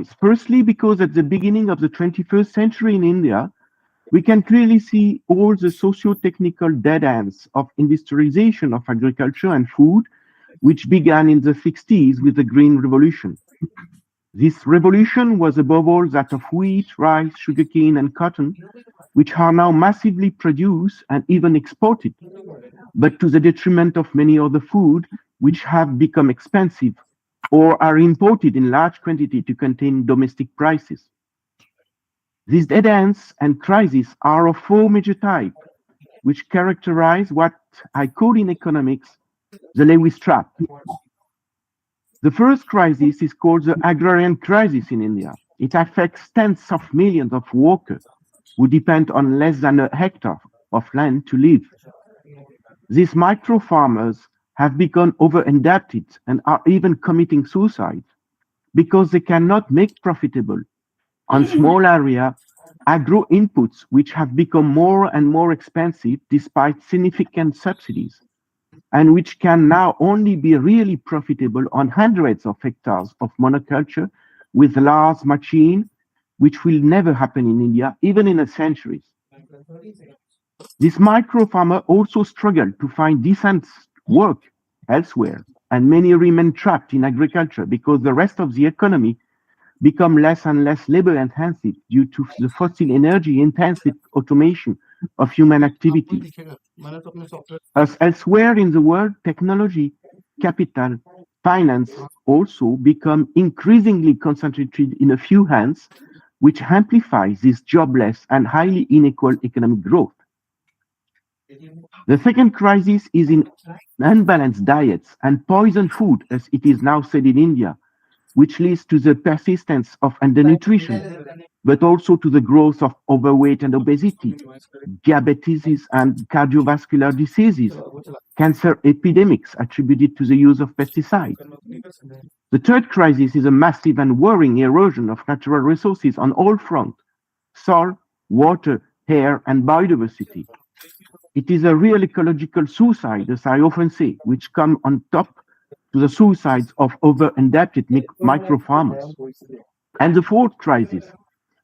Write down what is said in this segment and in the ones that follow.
reasons. Firstly, because at the beginning of the 21st century in India, we can clearly see all the socio-technical dead ends of industrialization of agriculture and food, which began in the 60s with the Green Revolution. This revolution was above all that of wheat, rice, sugarcane, and cotton, which are now massively produced and even exported, but to the detriment of many other food, which have become expensive or are imported in large quantity to contain domestic prices. These dead ends and crises are of four major types, which characterize what I call in economics the Lewis trap. The first crisis is called the agrarian crisis in India. It affects tens of millions of workers who depend on less than a hectare of land to live. These micro farmers have become over-indebted and are even committing suicide because they cannot make profitable on small area agro inputs, which have become more and more expensive despite significant subsidies, and which can now only be really profitable on hundreds of hectares of monoculture with large machine, which will never happen in India, even in a century. This micro farmer also struggle to find decent work elsewhere, and many remain trapped in agriculture because the rest of the economy become less and less labor intensive due to the fossil energy intensive automation of human activity. As elsewhere in the world, technology, capital, finance also become increasingly concentrated in a few hands, which amplifies this jobless and highly unequal economic growth. The second crisis is in unbalanced diets and poison food, as it is now said in India, which leads to the persistence of undernutrition, but also to the growth of overweight and obesity, diabetes and cardiovascular diseases, cancer epidemics attributed to the use of pesticides. The third crisis is a massive and worrying erosion of natural resources on all fronts: soil, water, air, and biodiversity. It is a real ecological suicide, as I often say, which comes on top to the suicides of over-indebted micro farmers. And the fourth crisis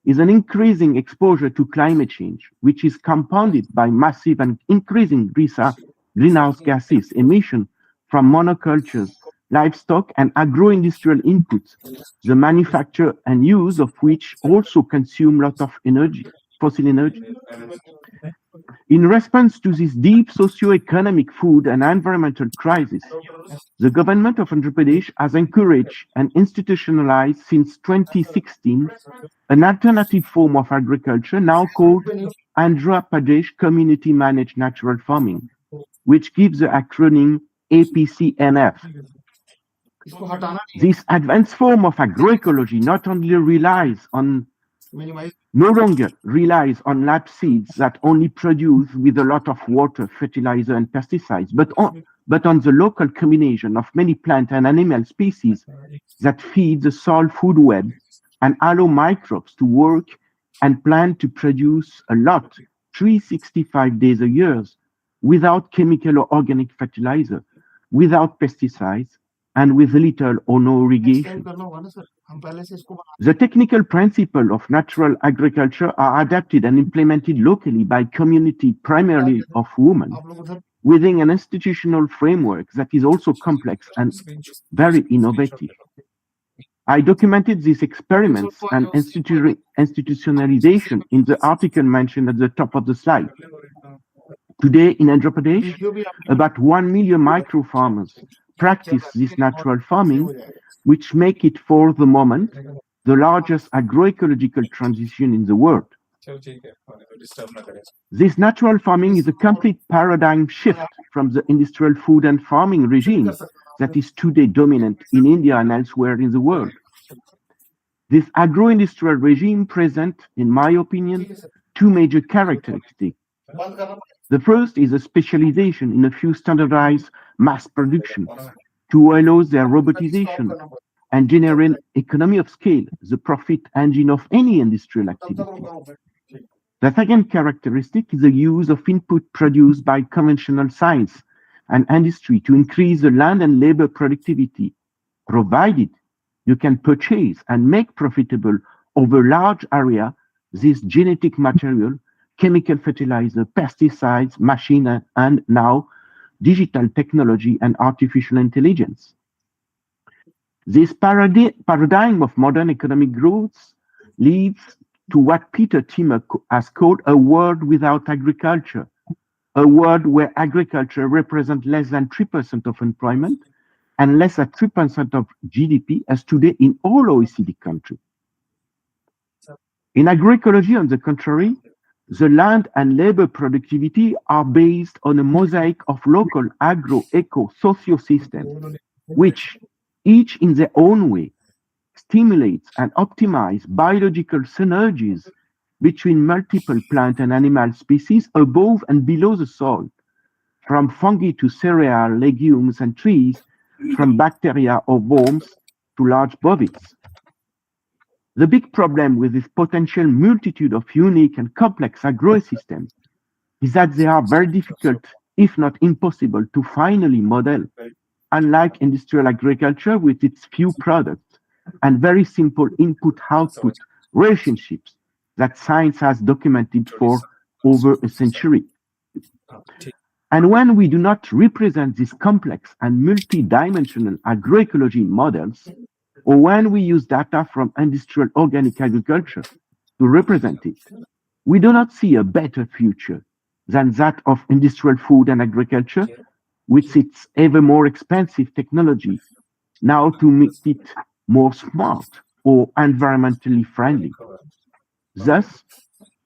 is an increasing exposure to climate change, which is compounded by massive and increasing greenhouse gases emission from monocultures, livestock, and agro-industrial inputs, the manufacture and use of which also consume lots of energy, fossil energy. In response to this deep socio-economic, food, and environmental crisis, the government of Andhra Pradesh has encouraged and institutionalized since 2016 an alternative form of agriculture now called Andhra Pradesh Community Managed Natural Farming, which gives the acronym APCNF. This advanced form of agroecology no longer relies on lab seeds that only produce with a lot of water, fertilizer, and pesticides, but on the local combination of many plant and animal species that feed the soil food web and allow microbes to work and plant to produce a lot, 365 days a year, without chemical or organic fertilizer, without pesticides, and with little or no irrigation. The technical principles of natural agriculture are adapted and implemented locally by community, primarily of women, within an institutional framework that is also complex and very innovative. I documented these experiments and institutionalization in the article mentioned at the top of the slide. Today in Andhra Pradesh, about 1 million micro farmers practice this natural farming, which make it for the moment the largest agroecological transition in the world. This natural farming is a complete paradigm shift from the industrial food and farming regime that is today dominant in India and elsewhere in the world. This agro-industrial regime presents, in my opinion, two major characteristics. The first is a specialization in a few standardized mass production to allow their robotization and generate economy of scale, the profit engine of any industrial activity. The second characteristic is the use of input produced by conventional science and industry to increase the land and labor productivity, provided you can purchase and make profitable over large area this genetic material, chemical fertilizer, pesticides, machine, and now digital technology and artificial intelligence. This paradigm of modern economic growth leads to what Peter Timmer has called a world without agriculture, a world where agriculture represents less than 3% of employment and less than 3% of GDP as today in all OECD countries. In agroecology, on the contrary, the land and labor productivity are based on a mosaic of local agro-eco socio-systems, which, each in their own way, stimulates and optimize biological synergies between multiple plant and animal species above and below the soil, from fungi to cereal, legumes, and trees, from bacteria or worms to large bovids. The big problem with this potential multitude of unique and complex agrosystems is that they are very difficult, if not impossible, to finally model, unlike industrial agriculture with its few products and very simple input-output relationships that science has documented for over a century. And when we do not represent these complex and multi-dimensional agroecology models, or when we use data from industrial organic agriculture to represent it, we do not see a better future than that of industrial food and agriculture, with its ever more expensive technology, now to make it more smart or environmentally friendly. Thus,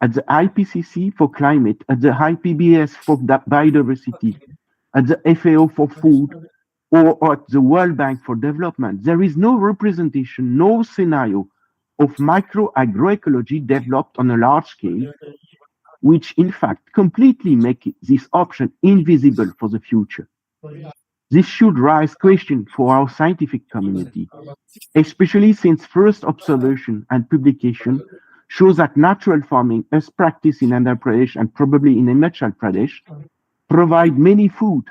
at the IPCC for climate, at the IPBES for biodiversity, at the FAO for food, or at the World Bank for development, there is no representation, no scenario of micro agroecology developed on a large scale, which in fact completely make this option invisible for the future. This should raise questions for our scientific community, especially since first observation and publication shows that natural farming as practiced in Andhra Pradesh and probably in Himachal Pradesh provide many food,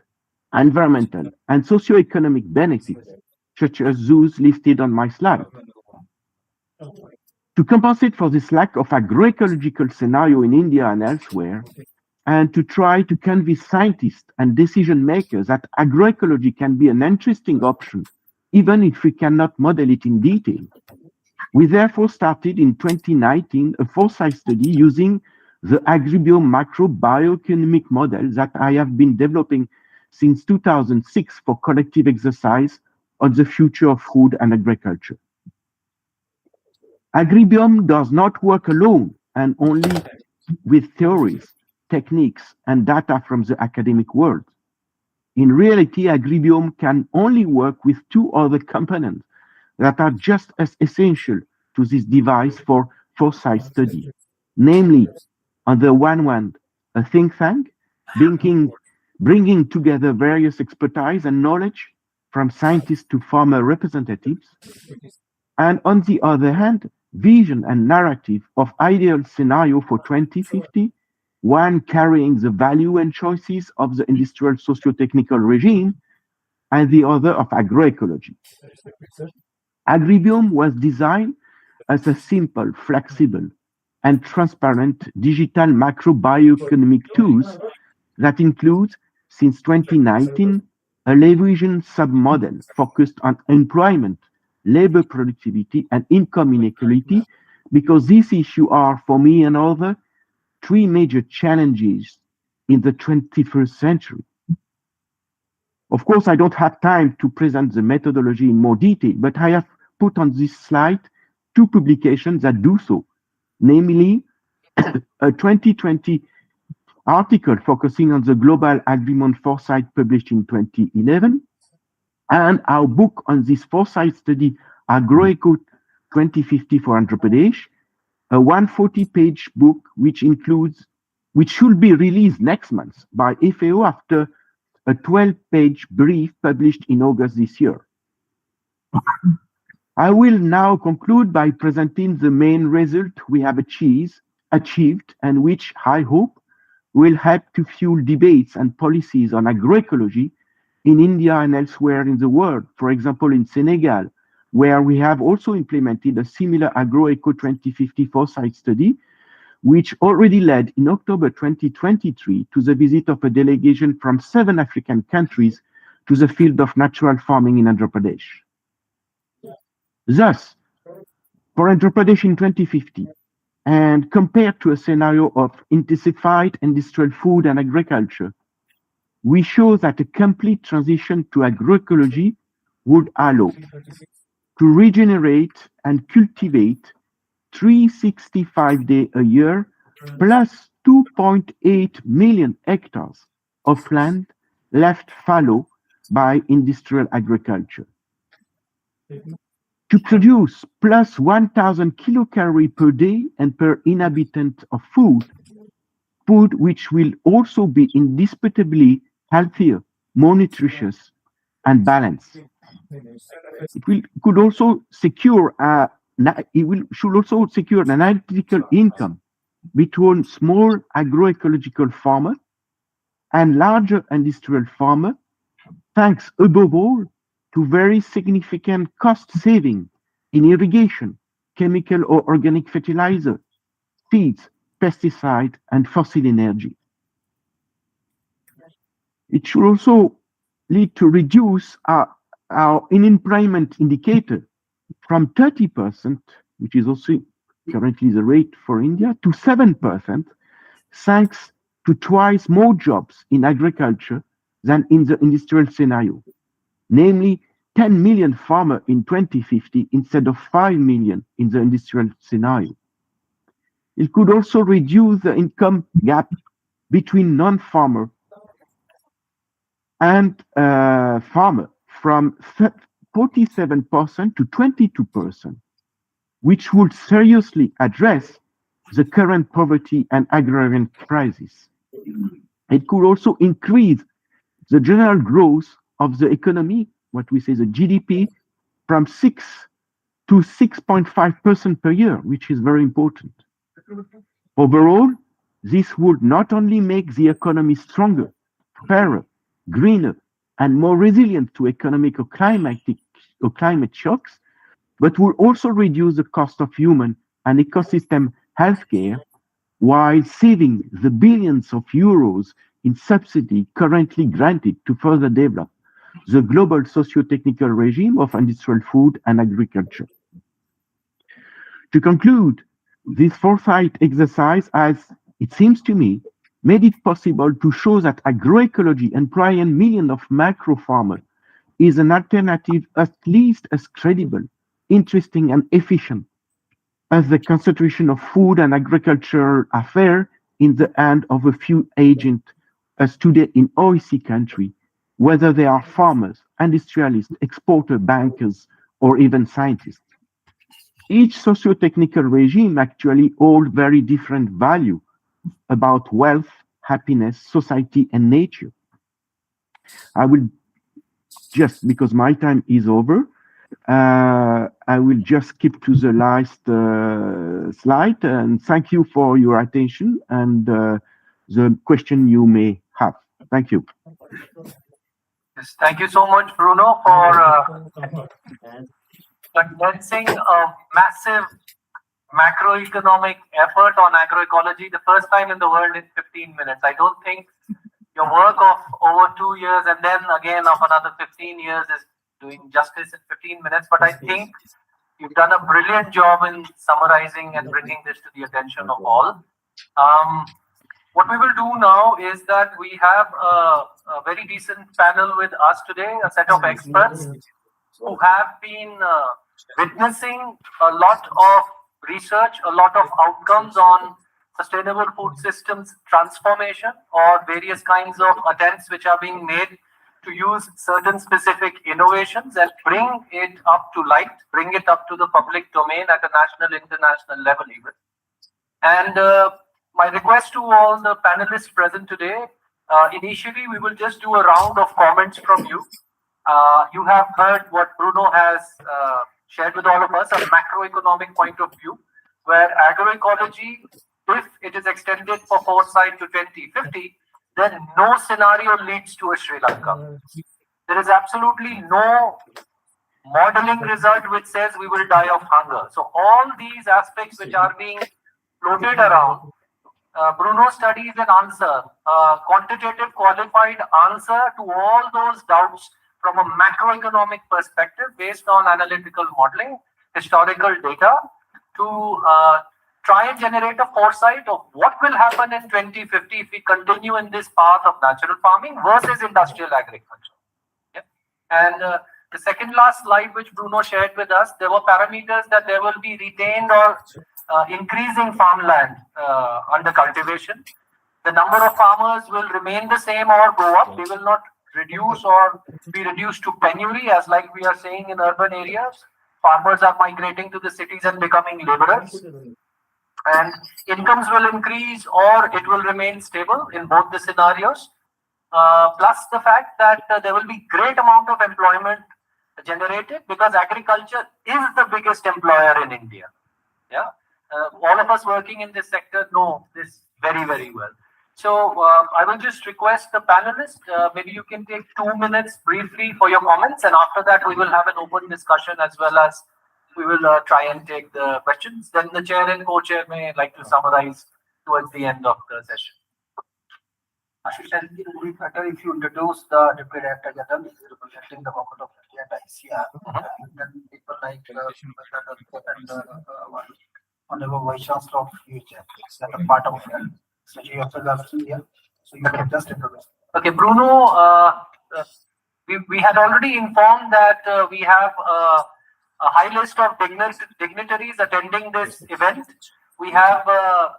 environmental, and socio-economic benefits, such as those listed on my slide. To compensate for this lack of agroecological scenario in India and elsewhere, and to try to convince scientists and decision makers that agroecology can be an interesting option, even if we cannot model it in detail, we therefore started in 2019 a Foresight study using the Agribiome macro-bioeconomic model that I have been developing since 2006 for collective exercise on the future of food and agriculture. Agribiome does not work alone and only with theories, techniques, and data from the academic world. In reality, Agribiome can only work with two other components that are just as essential to this device for Foresight study, namely, on the one hand, a think tank, bringing together various expertise and knowledge from scientists to farmer representatives, and on the other hand, vision and narrative of ideal scenario for 2050, one carrying the value and choices of the industrial socio-technical regime, and the other of agroecology. Agribiome was designed as a simple, flexible, and transparent digital macro-bioeconomic tools that includes, since 2019, a Lewisian submodel focused on employment, labor productivity, and income inequality, because these issues are, for me and others, three major challenges in the 21st century. Of course, I don't have time to present the methodology in more detail, but I have put on this slide two publications that do so, namely a 2020 article focusing on the global agreement Foresight published in 2011, and our book on this Foresight study, Agroeco 2050 for Andhra Pradesh, a 140-page book which should be released next month by FAO after a 12-page brief published in August this year. I will now conclude by presenting the main result we have achieved and which I hope will help to fuel debates and policies on agroecology in India and elsewhere in the world, for example, in Senegal, where we have also implemented a similar Agroeco 2050 Foresight study, which already led in October 2023 to the visit of a delegation from 7 African countries to the field of natural farming in Andhra Pradesh. Thus, for Andhra Pradesh in 2050, and compared to a scenario of intensified industrial food and agriculture, we show that a complete transition to agroecology would allow to regenerate and cultivate 365 days a year plus 2.8 million hectares of land left fallow by industrial agriculture. To produce plus 1,000 kilocalories per day and per inhabitant of food which will also be indisputably healthier, more nutritious, and balanced. Should also secure an analytical income between small agroecological farmer and larger industrial farmer, thanks above all to very significant cost saving in irrigation, chemical or organic fertilizer, seeds, pesticide, and fossil energy. It should also lead to reduce our unemployment indicator from 30%, which is also currently the rate for India, to 7%, thanks to twice more jobs in agriculture than in the industrial scenario, namely 10 million farmers in 2050 instead of 5 million in the industrial scenario. It could also reduce the income gap between non-farmer and farmer from 47% to 22%, which would seriously address the current poverty and agrarian crisis. It could also increase the general growth of the economy, what we say the GDP, from 6 to 6.5% per year, which is very important. Overall, this would not only make the economy stronger, fairer, greener, and more resilient to economic or climate shocks, but will also reduce the cost of human and ecosystem healthcare while saving the billions of euros in subsidy currently granted to further develop the global socio-technical regime of industrial food and agriculture. To conclude, this foresight exercise has, it seems to me, made it possible to show that agroecology employing millions of macro farmers is an alternative at least as credible, interesting, and efficient as the concentration of food and agricultural affairs in the hand of a few agents as today in OECD countries, whether they are farmers, industrialists, exporters, bankers, or even scientists. Each socio-technical regime actually holds very different value about wealth, happiness, society, and nature. I will just, because my time is over, I will just skip to the last slide, and thank you for your attention and the question you may have. Thank you. Yes, thank you so much, Bruno, for condensing a massive macroeconomic effort on agroecology, the first time in the world in 15 minutes. I don't think your work of over 2 years and then again of another 15 years is doing justice in 15 minutes, but I think you've done a brilliant job in summarizing and bringing this to the attention of all. What we will do now is that we have a very decent panel with us today, a set of experts who have been witnessing a lot of research, a lot of outcomes on sustainable food systems transformation or various kinds of attempts which are being made to use certain specific innovations and bring it up to light, bring it up to the public domain at a national, international level even. And my request to all the panelists present today, initially we will just do a round of comments from you. You have heard what Bruno has shared with all of us, a macroeconomic point of view, where agroecology, if it is extended for foresight to 2050, then no scenario leads to a Sri Lanka. There is absolutely no modeling result which says we will die of hunger. So all these aspects which are being floated around, Bruno studies an answer, quantitative qualified answer to all those doubts from a macroeconomic perspective based on analytical modeling, historical data, to try and generate a foresight of what will happen in 2050 if we continue in this path of natural farming versus industrial agriculture. Yeah? And the second last slide which Bruno shared with us, there were parameters that there will be retained or increasing farmland under cultivation. The number of farmers will remain the same or go up. They will not reduce or be reduced to penury, as like we are saying in urban areas. Farmers are migrating to the cities and becoming laborers. And incomes will increase or it will remain stable in both the scenarios. Plus the fact that there will be great amount of employment generated because agriculture is the biggest employer in India. Yeah, all of us working in this sector know this very, very well. So I will just request the panelists, maybe you can take 2 minutes briefly for your comments, and after that we will have an open discussion as well as we will try and take the questions. Then the chair and co-chair may like to summarize towards the end of the session. Ashish, I think it would be better if you introduce the Deputy Director General, who is representing the government of India at ICR, and then people like Honorable Vice Chancellor of Future, that are part of Secretary of India. So you can just introduce. Okay, Bruno, we had already informed that we have a high list of dignitaries attending this event. We have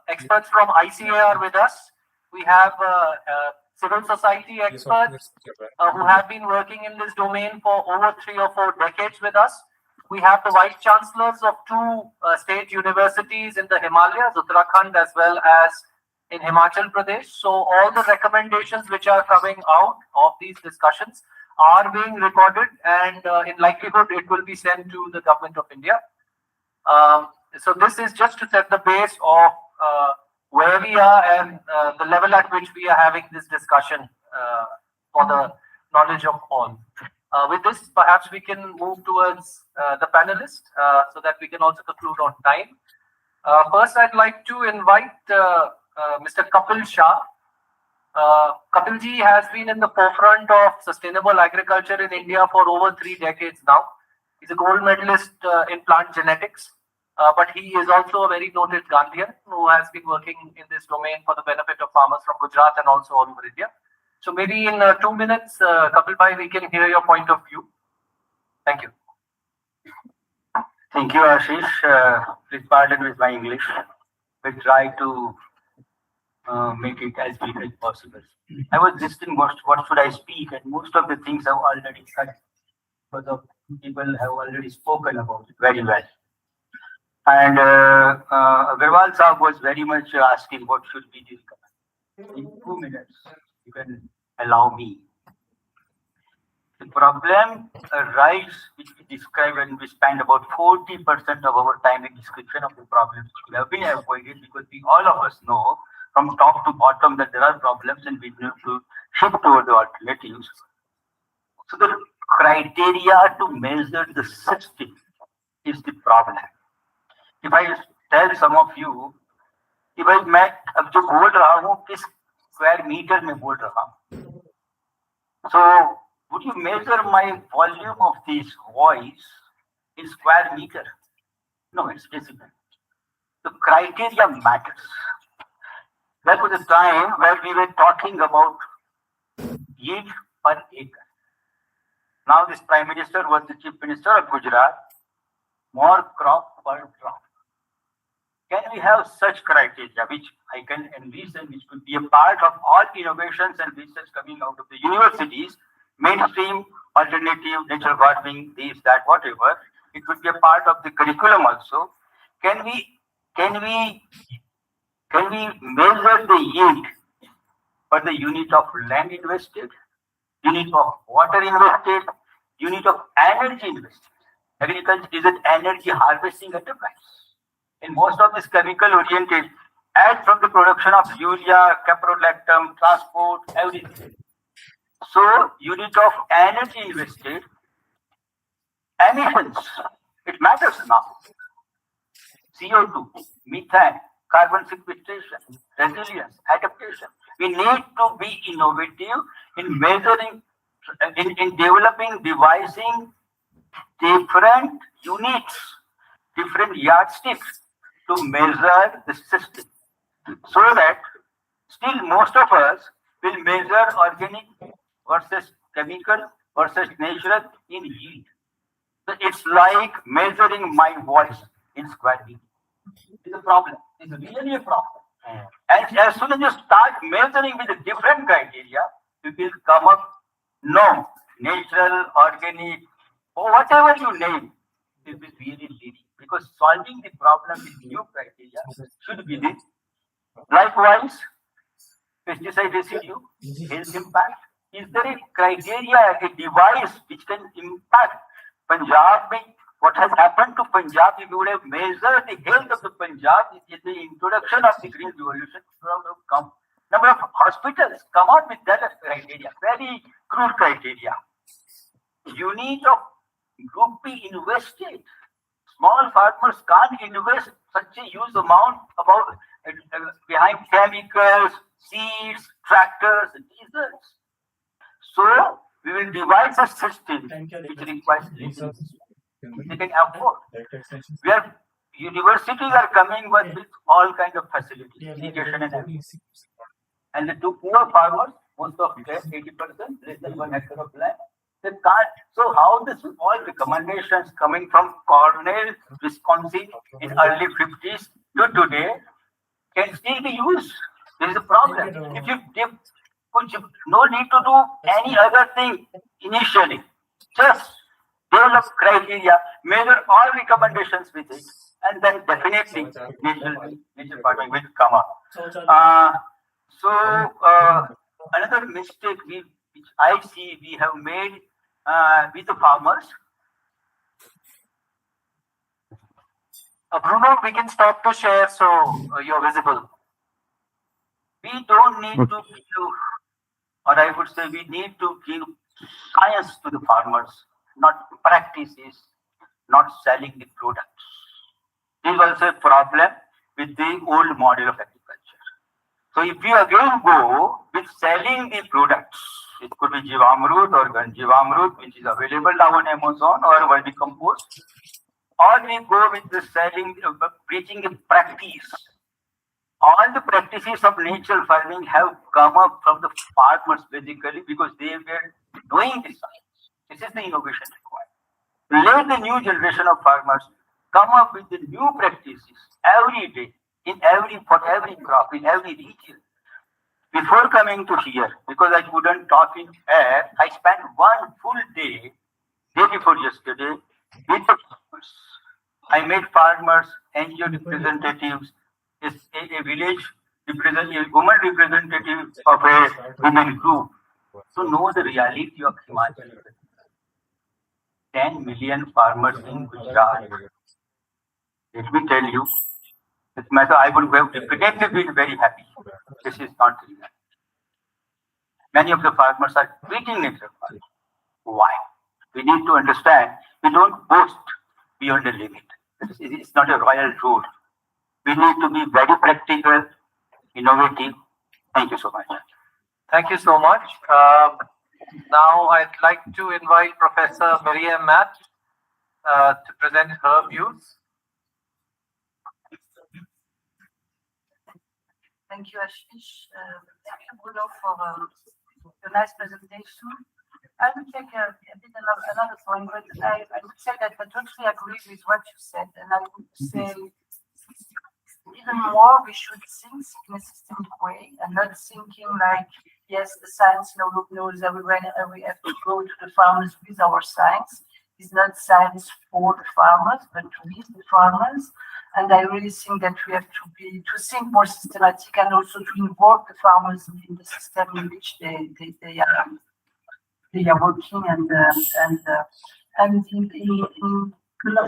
experts from ICAR with us. We have civil society experts who have been working in this domain for over 3 or 4 decades with us. We have the vice chancellors of 2 state universities in the Himalayas, Uttarakhand as well as in Himachal Pradesh. So all the recommendations which are coming out of these discussions are being recorded, and in likelihood it will be sent to the government of India. So this is just to set the base of where we are and the level at which we are having this discussion for the knowledge of all. With this, perhaps we can move towards the panelists so that we can also conclude on time. First, I'd like to invite Mr. Kapil Shah. Kapilji has been in the forefront of sustainable agriculture in India for over 3 decades now. He's a gold medalist in plant genetics. But he is also a very noted Gandhian who has been working in this domain for the benefit of farmers from Gujarat and also all over India. So maybe in 2 minutes, Kapil Bhai, we can hear your point of view. Thank you. Thank you, Ashish. Please pardon with my English. We'll try to make it as brief as possible. I was just thinking, what should I speak? And most of the things I've already said, but the people have already spoken about it very well. And Agarwal Saab was very much asking what should be this comment. In 2 minutes, you can allow me. The problem arises, which we describe and we spend about 40% of our time in description of the problems which have been avoided because we all of us know from top to bottom that there are problems and we need to shift toward the alternatives. So the criteria to measure the system is the problem. If I tell some of you, if मैं अब जो बोल रहा हूँ किस square metre में बोल रहा हूँ, so would you measure my volume of this voice in square meter? No, it's decibel. The criteria matters. That was a time where we were talking about yield per acre. Now this Prime Minister was the Chief Minister of Gujarat. More crop per drop. Can we have such criteria which I can envision, which could be a part of all innovations and research coming out of the universities, mainstream, alternative, natural farming, this, that, whatever. It could be a part of the curriculum also. Can we measure the yield for the unit of land invested, unit of water invested, unit of energy invested? Agriculture is an energy harvesting enterprise. In most of this chemical oriented, add from the production of urea, caprolactam, transport, everything. So unit of energy invested emissions, it matters now. CO2, methane, carbon sequestration, resilience, adaptation. We need to be innovative in measuring, in developing, devising different units, different yardsticks to measure the system. So that still most of us will measure organic versus chemical versus natural in yield. So it's like measuring my voice in square meter. It's a problem. It's really a problem. And as soon as you start measuring with a different criteria, you will come up, no, natural, organic, or whatever you name, it will really lead. Because solving the problem with new criteria should be this. Likewise, pesticide residue, health impact. Is there a criteria, a device which can impact Punjab? What has happened to Punjab, if you would have measured the health of the Punjab in the introduction of the Green Revolution, come. Number of hospitals come out with that as criteria, very crude criteria. Unit of Group B invested. Small farmers can't invest such a huge amount about behind chemicals, seeds, tractors, and diesels. So we will devise a system which requires resources. They can afford. Where universities are coming with all kinds of facilities, irrigation and everything. And the two poor farmers, most of them, 80%, less than 1 hectare of land, they can't. So how this all recommendations coming from Cornell, Wisconsin in early 50s to today can still be used? There is a problem. If you no need to do any other thing initially, just develop criteria, measure all recommendations with it, and then definitely nature farming will come up. Another mistake which I see we have made with the farmers. Bruno, we can stop to share so you're visible. We don't need to give, or I would say we need to give science to the farmers, not practices, not selling the products. This is also a problem with the old model of agriculture. So if you again go with selling the products, it could be Jivamrut or Ganjivamrut, which is available now on Amazon, or vermicompost, or we go with the selling, preaching a practice. All the practices of natural farming have come up from the farmers basically because they were knowing the science. This is the innovation required. Let the new generation of farmers come up with the new practices every day, for every crop, in every region. Before coming to here, because I couldn't talk in air, I spent one full day before yesterday, with the farmers. I met farmers, NGO representatives, a village representative, woman representative of a women group, to know the reality of Himachal. 10 million farmers in Gujarat. Let me tell you, this matter I would have definitely been very happy. This is not the reality. Many of the farmers are quitting natural farming. Why? We need to understand, we don't boast beyond the limit. It's not a royal rule. We need to be very practical, innovative. Thank you so much. Thank you so much. Now I'd like to invite Professor Miriam Matt to present her views. Thank you, Ashish. Thank you, Bruno, for the nice presentation. I will take a bit another point, but I would say that I totally agree with what you said, and I would say even more we should think in a systemic way and not thinking like, yes, the science knows everywhere, and we have to go to the farmers with our science. It's not science for the farmers, but with the farmers. And I really think that we have to think more systematic and also to involve the farmers in the system in which they are working and in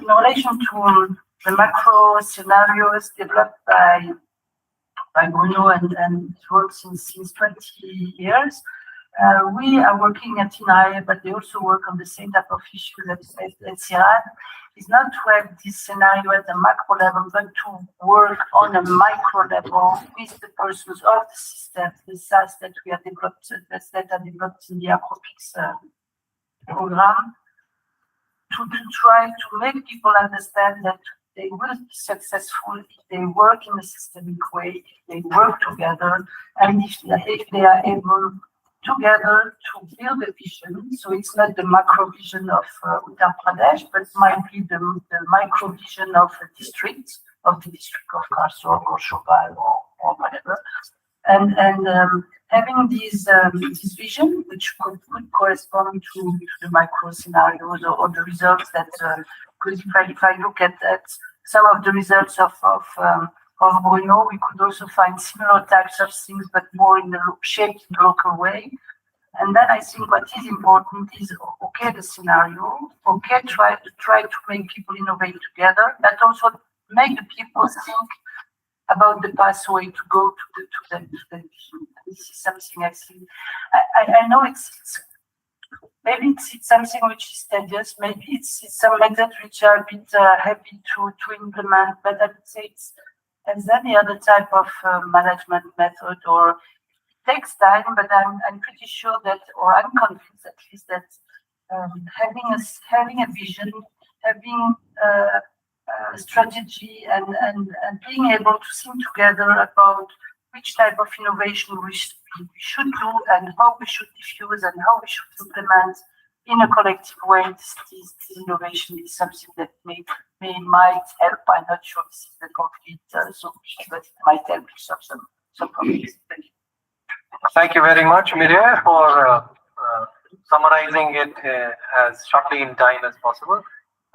relation to the macro scenarios developed by Bruno and it works since 20 years. We are working at INAE, but they also work on the same type of issues at CIRAD. Is not to have this scenario at the macro level, but to work on a micro level with the persons of the system, the SAS that we have developed, that are developed in the Agropics program, to try to make people understand that they will be successful if they work in a systemic way, if they work together, and if they are able together to build a vision. So it's not the macro vision of Uttar Pradesh, but might be the micro vision of a district, of the district of Karso or Shobal or whatever. And having this vision, which could correspond to the micro scenarios or the results that, because if I look at some of the results of Bruno, we could also find similar types of things, but more in the shaped in local way. And then I think what is important is, okay, the scenario, okay, try to make people innovate together, but also make the people think about the pathway to go to the vision. This is something I think. I know maybe it's something which is tedious. Maybe it's some methods which are a bit heavy to implement. But I would say it's as any other type of management method, or it takes time. But I'm pretty sure that, or I'm convinced at least that having a vision, having a strategy, and being able to think together about which type of innovation we should do, and how we should diffuse, and how we should implement in a collective way this innovation is something that might help. I'm not sure this is the complete solution, but it might help to solve some problems. Thank you. Thank you very much, Mireille, for summarizing it as shortly in time as possible.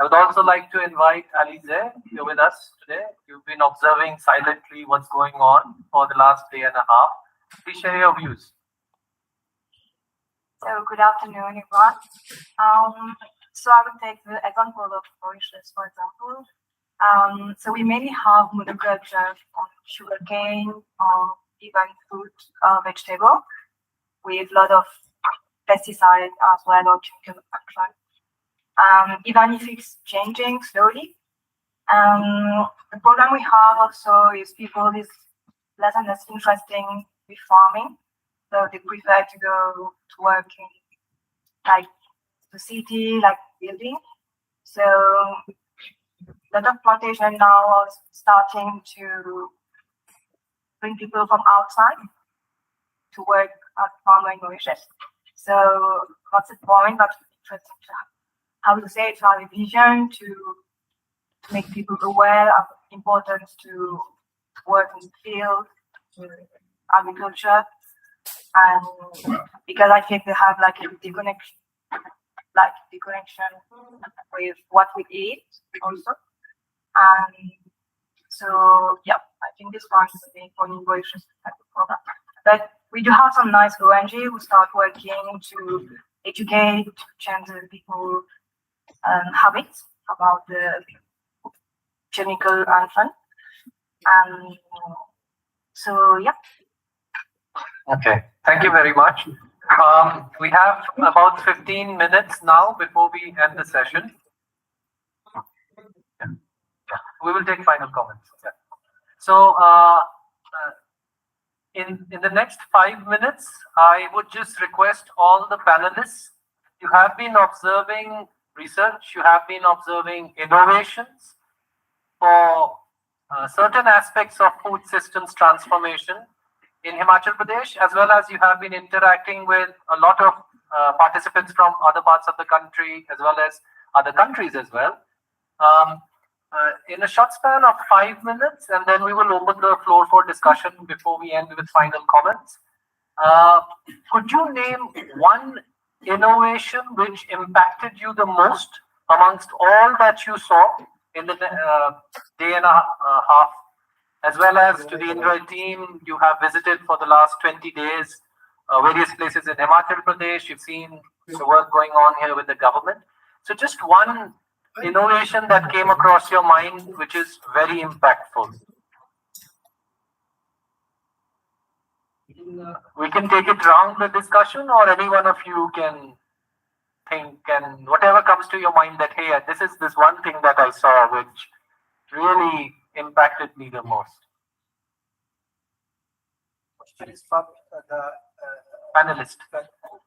I would also like to invite Alize. You're with us today. You've been observing silently what's going on for the last day and a half. Please share your views. So good afternoon, everyone. So I will take the example of Mauritius, for example. So we mainly have monoculture on sugarcane, or even fruit, vegetable, with a lot of pesticides as well, or chemical action. Even if it's changing slowly. The problem we have also is people is less and less interesting with farming. So they prefer to go to work in like the city, like building. So a lot of plantation now are starting to bring people from outside to work at farming Mauritius. So what's the point? That's interesting to have. How to say, to have a vision, to make people aware of the importance to work in the field, agriculture, and because I think they have like a connection with what we eat also. And so yeah, I think this one is the main point in Mauritius type of program. But we do have some nice ONG who start working to educate, to change the people habits about the chemical and fun. And so, yeah. Okay, thank you very much. We have about 15 minutes now before we end the session. Yeah. We will take final comments. Yeah. So, in the next 5 minutes, I would just request all the panelists, you have been observing research, you have been observing innovations for certain aspects of food systems transformation in Himachal Pradesh, as well as you have been interacting with a lot of participants from other parts of the country, as well as other countries as well. In a short span of 5 minutes, and then we will open the floor for discussion before we end with final comments. Could you name one innovation which impacted you the most amongst all that you saw in the day and a half, as well as to the Indra team you have visited for the last 20 days, various places in Himachal Pradesh, you've seen the work going on here with the government. So just one innovation that came across your mind which is very impactful. we can take it round the discussion, or any one of you can think and whatever comes to your mind that, hey, this is this one thing that I saw which really impacted me the most. Question is from the Panelist.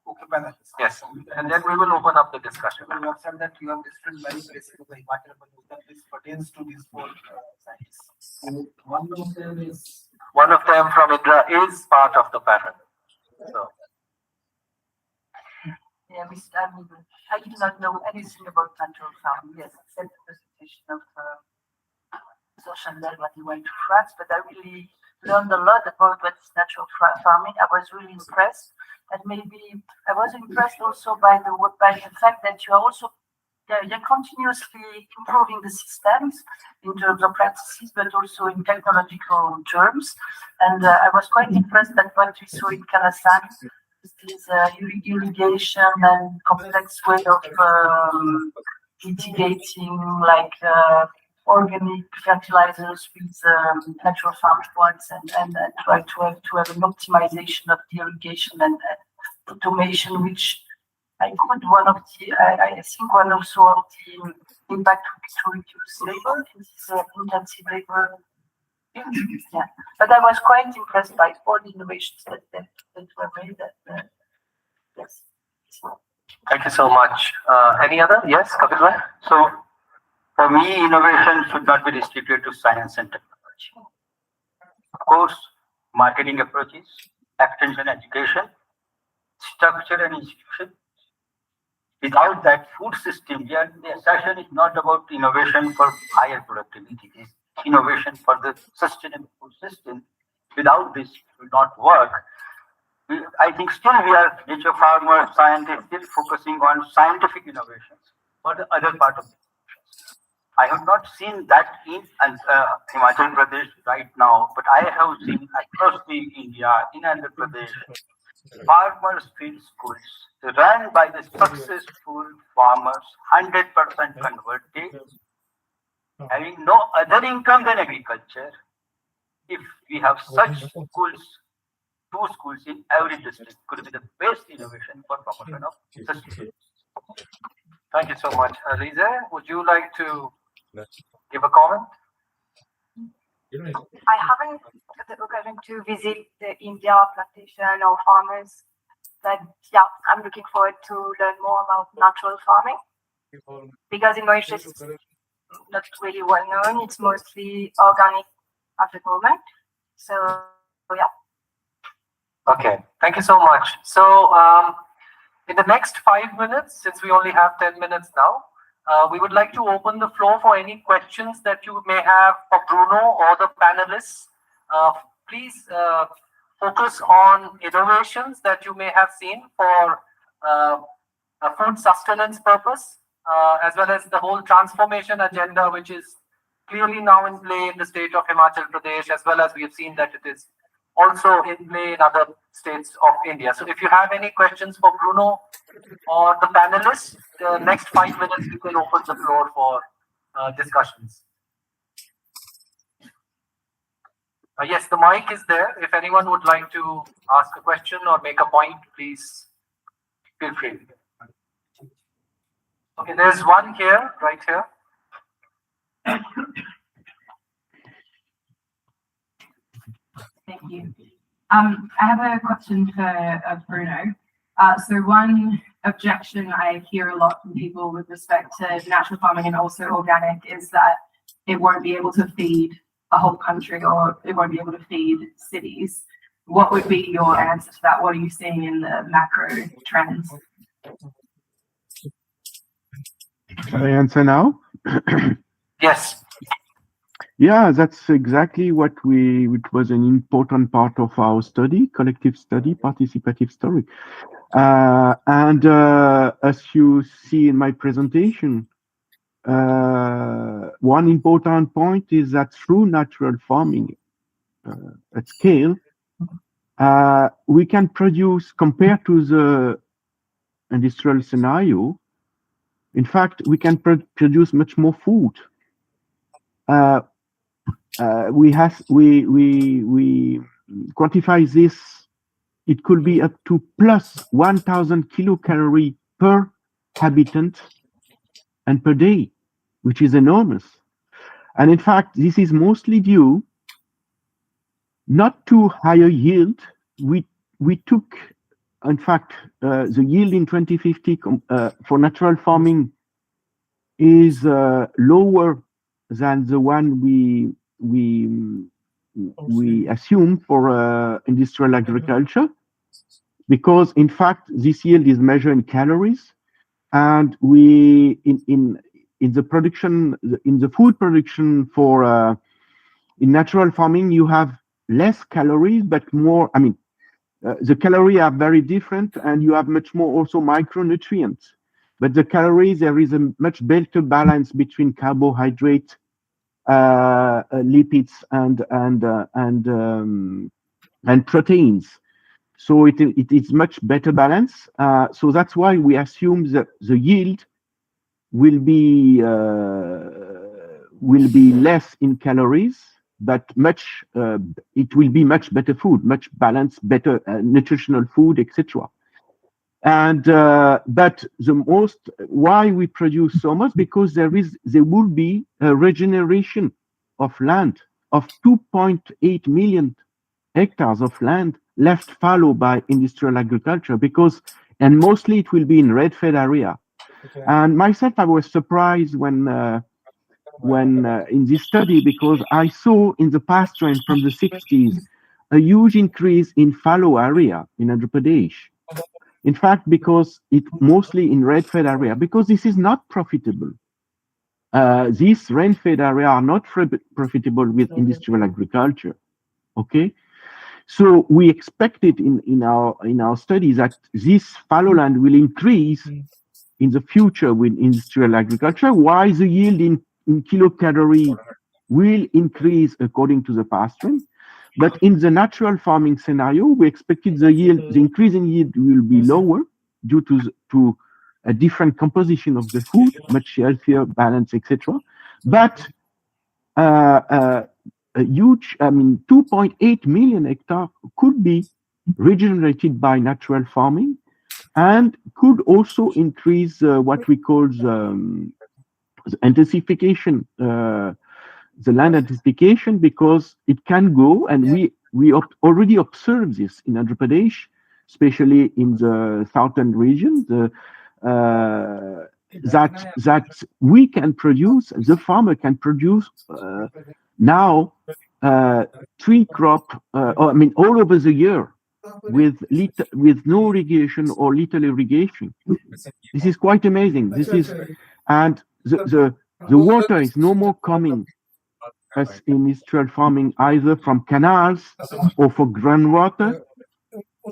okay, panelists. Yes. And then we will open up the discussion. You have said that you have listed many places of the Himachal Pradesh that this pertains to these four sites. So one of them is One of them from Indra is part of the panel. So, Yeah, I did not know anything about natural farming. Yes, I said the presentation of social media when he went to France, but I really learned a lot about what is natural farming. I was really impressed, and maybe I was impressed also by the fact that you are also you're continuously improving the systems in terms of practices, but also in technological terms. And I was quite impressed at what we saw in Kalasan. This irrigation and complex way of mitigating like organic fertilizers with natural farm ones and try to have an optimization of the irrigation and automation, which I think one of the impact would be to reduce labor, this intensive labor. Yeah, but I was quite impressed by all the innovations that were made. Yes. thank you so much. Any other? Yes, Kapil bhai? So, for me, innovation should not be restricted to science and technology. Of course, marketing approaches, extension education, structure and institution. Without that food system, the session is not about innovation for higher productivity. It is innovation for the sustainable food system. Without this, it will not work. I think still we are nature farmers, scientists, still focusing on scientific innovations for the other part of the innovations. I have not seen that in Himachal Pradesh right now, but I have seen across the India, in Andhra Pradesh, farmers field schools run by the successful farmers, 100% converted, having no other income than agriculture. If we have such schools, 2 schools in every district, could be the best innovation for promotion of sustainability. Thank you so much. Lisa, would you like to give a comment? I haven't had the occasion to visit the India plantation or farmers, but yeah, I'm looking forward to learn more about natural farming because in Mauritius it's not really well known. It's mostly organic at the moment. So yeah. Okay, thank you so much. So, in the next 5 minutes, since we only have 10 minutes now, we would like to open the floor for any questions that you may have for Bruno or the panelists. Please focus on innovations that you may have seen for a food sustenance purpose, as well as the whole transformation agenda, which is clearly now in play in the state of Himachal Pradesh, as well as we have seen that it is also in play in other states of India. So if you have any questions for Bruno or the panelists, the next 5 minutes we will open the floor for discussions. Yes, the mic is there. If anyone would like to ask a question or make a point, please feel free. Okay, there's one here, right here. Thank you. I have a question for Bruno. So one objection I hear a lot from people with respect to natural farming and also organic is that it won't be able to feed a whole country or it won't be able to feed cities. What would be your answer to that? What are you seeing in the macro trends? Shall I answer now? Yes. Yeah, that's exactly which was an important part of our study, collective study, participative study. And as you see in my presentation, one important point is that through natural farming at scale, we can produce, compared to the industrial scenario, in fact, we can produce much more food. We quantify this it could be up to plus 1,000 kilocalorie per habitant and per day, which is enormous. And in fact, this is mostly due not to higher yield. We took, in fact, the yield in 2050 for natural farming is lower than the one we assume for industrial agriculture, because in fact this yield is measured in calories, and we in the production, in the food production for in natural farming, you have less calories but more, I mean, the calories are very different, and you have much more also micronutrients. But the calories, there is a much better balance between carbohydrate, lipids, and proteins. So it is much better balance. So that's why we assume that the yield will be less in calories, but much it will be much better food, much balanced, better nutritional food, etc. And but the most, why we produce so much, because there will be a regeneration of land of 2.8 million hectares of land left fallow by industrial agriculture, because, and mostly it will be in red-fed area. And myself, I was surprised when in this study, because I saw in the past trend from the 60s a huge increase in fallow area in Andhra Pradesh. In fact, because it mostly in red-fed area, because this is not profitable. These rain-fed area are not profitable with industrial agriculture. Okay, so we expected in our study that this fallow land will increase in the future with industrial agriculture, while the yield in kilocalorie will increase according to the past trend. But in the natural farming scenario, we expected the increase in yield will be lower due to a different composition of the food, much healthier, balanced, etc. But a huge, 2.8 million hectares could be regenerated by natural farming, and could also increase what we call the intensification, the land intensification, because it can go, and we already observe this in Andhra Pradesh, especially in the southern region, that we can produce, the farmer can produce now 3 crop, all over the year, with no irrigation or little irrigation. This is quite amazing. This is, and the water is no more coming as in industrial farming, either from canals or for groundwater,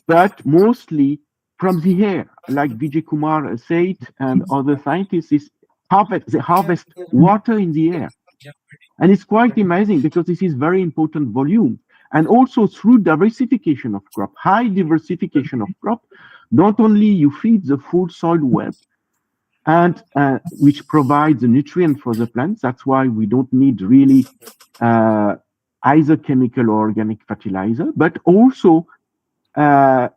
but mostly from the air, like Vijay Kumar said, and other scientists, they harvest water in the air. And it's quite amazing, because this is very important volume. And also through diversification of crop, high diversification of crop, not only you feed the full soil web, and which provides the nutrient for the plants. That's why we don't need really either chemical or organic fertilizer, but also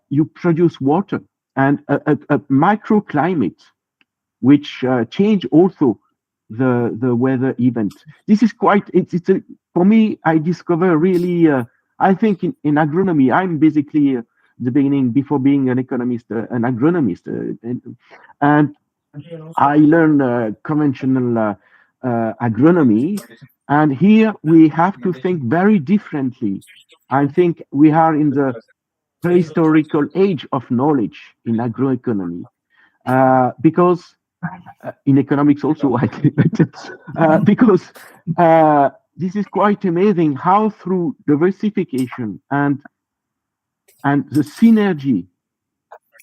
you produce water and a microclimate, which change also the weather event. This is quite, for me, I discover really, I think in agronomy, I'm basically the beginning, before being an economist, an agronomist, and I learned conventional agronomy, and here we have to think very differently. I think we are in the prehistorical age of knowledge in agroeconomy, because in economics also, I think, because this is quite amazing how through diversification and the synergy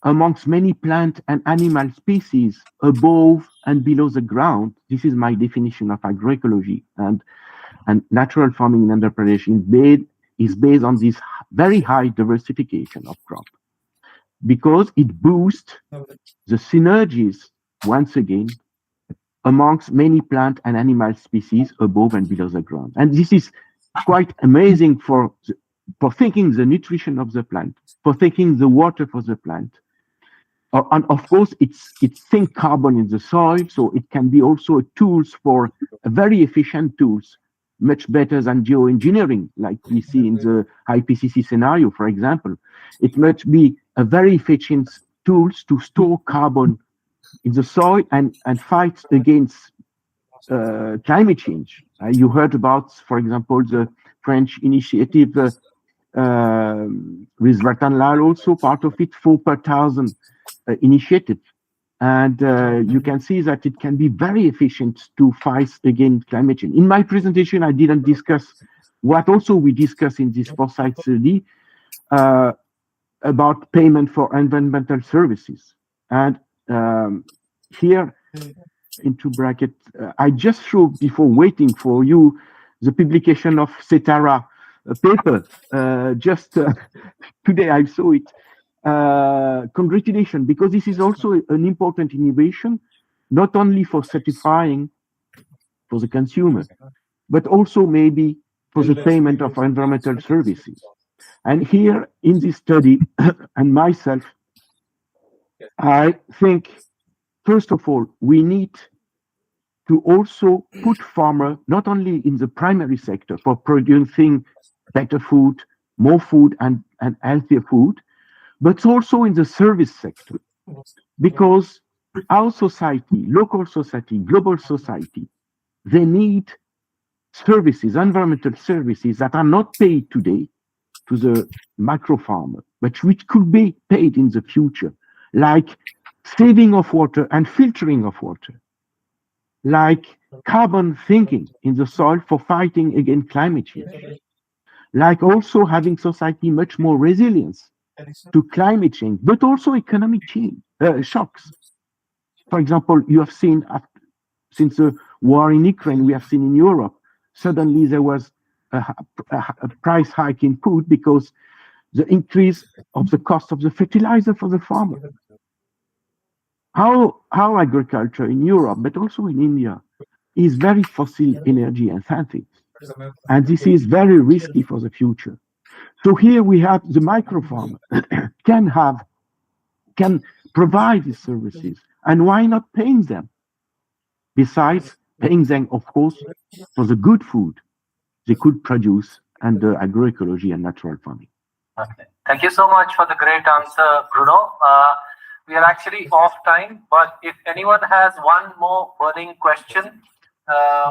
amongst many plant and animal species above and below the ground. This is my definition of agroecology, and natural farming in Andhra Pradesh is based on this very high diversification of crop, because it boosts the synergies, once again, amongst many plant and animal species above and below the ground. And this is quite amazing for for thinking the nutrition of the plant, for thinking the water for the plant. And of course, it's sink carbon in the soil, so it can be also tools for very efficient tools, much better than geoengineering, like we see in the IPCC scenario, for example. It must be a very efficient tools to store carbon in the soil and fight against climate change. You heard about, for example, the French initiative with Ratan Lal, also part of it, 4 per thousand initiative. And you can see that it can be very efficient to fight against climate change. In my presentation, I didn't discuss what also we discussed in this Foresight study about payment for environmental services. And here, into bracket, I just showed before waiting for you the publication of Cetara paper. Just today I saw it. Congratulations, because this is also an important innovation, not only for certifying for the consumer, but also maybe for the payment of environmental services. And here in this study, and myself, I think, first of all, we need to also put farmer not only in the primary sector for producing better food, more food, and healthier food, but also in the service sector, because our society, local society, global society, they need services, environmental services that are not paid today to the micro farmer, but which could be paid in the future, like saving of water and filtering of water, like carbon thinking in the soil for fighting against climate change, like also having society much more resilience to climate change, but also economic change shocks. For example, you have seen since the war in Ukraine, we have seen in Europe, suddenly there was a price hike in food because the increase of the cost of the fertilizer for the farmer. How agriculture in Europe, but also in India, is very fossil energy intensive, and this is very risky for the future. So here we have the micro farmer can provide these services, and why not paying them? Besides paying them, of course, for the good food they could produce under agroecology and natural farming. Okay. Thank you so much for the great answer, Bruno. We are actually off time, but if anyone has one more burning question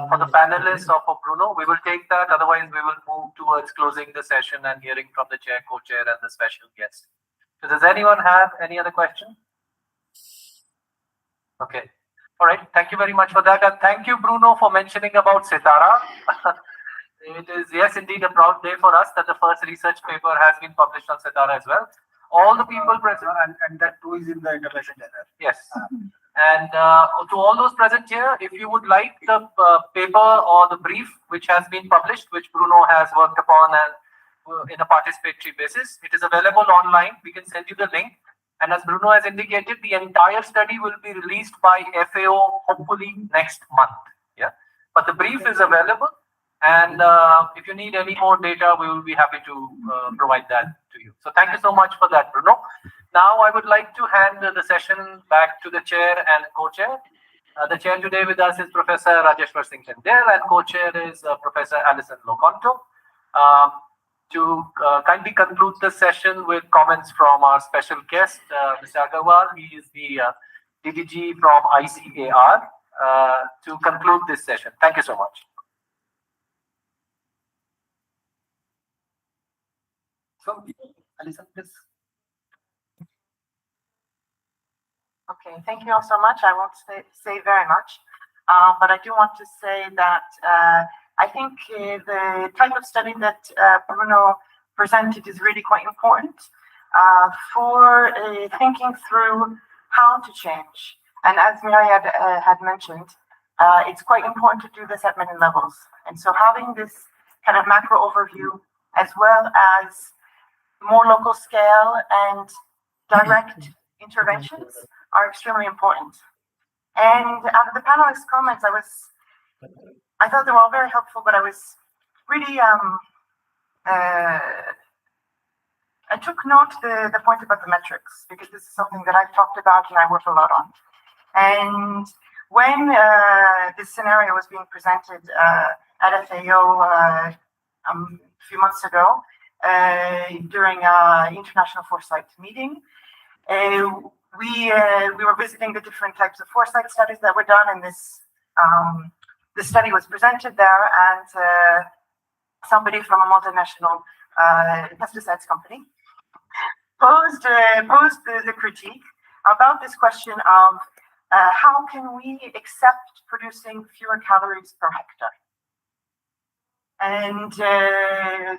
for the panelists or for Bruno, we will take that. Otherwise, we will move towards closing the session and hearing from the chair, co-chair, and the special guest. So does anyone have any other question? Okay. All right. Thank you very much for that. And thank you, Bruno, for mentioning about Cetara. It is, yes, indeed, a proud day for us that the first research paper has been published on Cetara as well. All the people present, and that too is in the intervention journal. yes. And to all those present here, if you would like the paper or the brief which has been published, which Bruno has worked upon and in a participatory basis, it is available online. We can send you the link. And as Bruno has indicated, the entire study will be released by FAO hopefully next month. Yeah, but the brief is available. And if you need any more data, we will be happy to provide that to you. So thank you so much for that, Bruno. Now I would like to hand the session back to the chair and co-chair. The chair today with us is Professor Rajeshwar Singh Chandel, and co-chair is Professor Alison Loconto. To kindly conclude the session with comments from our special guest, Mr. Agarwal. He is the DDG from ICAR, to conclude this session. Thank you so much. So, Alison, please. Okay, thank you all so much. I won't say very much, but I do want to say that I think the type of study that Bruno presented is really quite important for thinking through how to change. And as Myriad had mentioned, it's quite important to do this at many levels. And so having this kind of macro overview, as well as more local scale and direct interventions, are extremely important. And out of the panelists' comments, I thought they were all very helpful, but I was really I took note the point about the metrics, because this is something that I've talked about and I work a lot on. And when this scenario was being presented at FAO a few months ago, during an international Foresight meeting, we were visiting the different types of Foresight studies that were done, and this study was presented there, and somebody from a multinational pesticides company posed the critique about this question of how can we accept producing fewer calories per hectare? And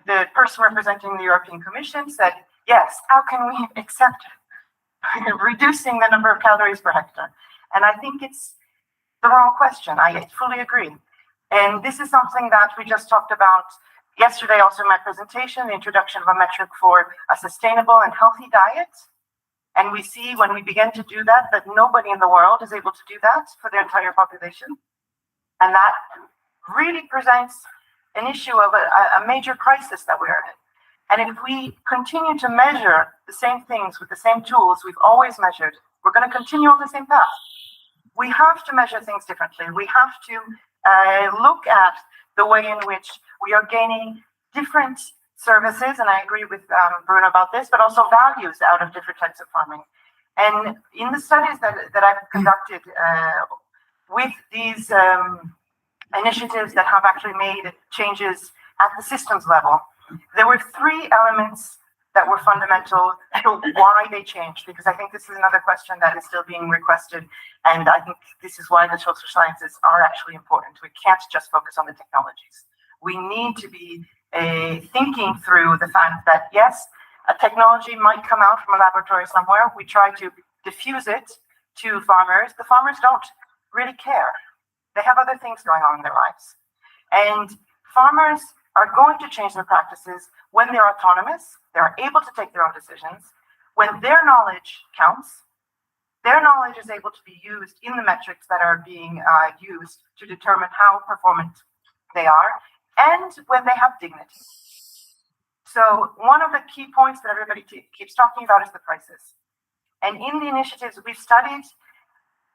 the person representing the European Commission said, yes, how can we accept reducing the number of calories per hectare? And I think it's the wrong question. I fully agree. And this is something that we just talked about yesterday also in my presentation, the introduction of a metric for a sustainable and healthy diet. And we see when we begin to do that, that nobody in the world is able to do that for their entire population. And that really presents an issue of a major crisis that we're in. And if we continue to measure the same things with the same tools we've always measured, we're going to continue on the same path. We have to measure things differently. We have to look at the way in which we are gaining different services, and I agree with Bruno about this, but also values out of different types of farming. And in the studies that I've conducted with these initiatives that have actually made changes at the systems level, there were three elements that were fundamental to why they changed, because I think this is another question that is still being requested, and I think this is why the social sciences are actually important. We can't just focus on the technologies. We need to be thinking through the fact that, yes, a technology might come out from a laboratory somewhere. We try to diffuse it to farmers. The farmers don't really care. They have other things going on in their lives. And farmers are going to change their practices when they're autonomous, they're able to take their own decisions, when their knowledge counts, their knowledge is able to be used in the metrics that are being used to determine how performant they are, and when they have dignity. So one of the key points that everybody keeps talking about is the prices. And in the initiatives we've studied,